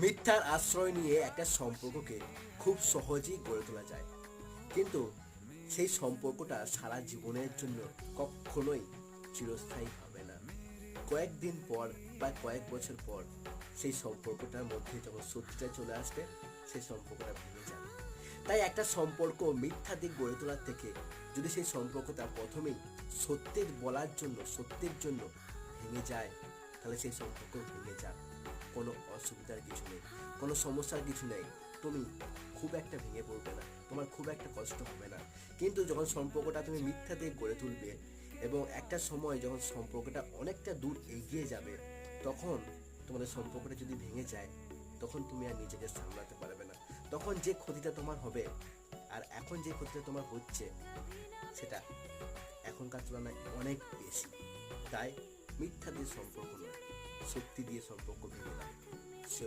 মিথ্যার আশ্রয় নিয়ে একটা সম্পর্ককে খুব সহজেই গড়ে তোলা যায়, কিন্তু সেই সম্পর্কটা সারা জীবনের জন্য কখনোই চিরস্থায়ী হবে না। কয়েকদিন পর বা কয়েক বছর পর সেই সম্পর্কটার মধ্যে যখন সত্যিটা চলে আসবে, সেই সম্পর্কটা ভেঙে যাবে। তাই একটা সম্পর্ক মিথ্যা দিক গড়ে তোলার থেকে যদি সেই সম্পর্কটা প্রথমেই সত্যের বলার জন্য, সত্যের জন্য ভেঙে যায়, তাহলে সেই সম্পর্ক ভেঙে যাক, কোনো অসুবিধার কিছু নেই, কোনো সমস্যার কিছু নেই। তুমি খুব একটা ভেঙে পড়বে না, তোমার খুব একটা কষ্ট হবে না। কিন্তু যখন সম্পর্কটা তুমি মিথ্যা দিয়ে গড়ে তুলবে এবং একটা সময় যখন সম্পর্কটা অনেকটা দূর এগিয়ে যাবে, তখন তোমাদের সম্পর্কটা যদি ভেঙে যায়, তখন তুমি আর নিজেকে সামলাতে পারবে না। তখন যে ক্ষতিটা তোমার হবে আর এখন যে ক্ষতিটা তোমার হচ্ছে, সেটা এখনকার তুলনায় অনেক বেশি। তাই মিথ্যা দিয়ে সম্পর্ক নয়, সত্যি দিয়ে সম্পর্ক ভেঙে দাও।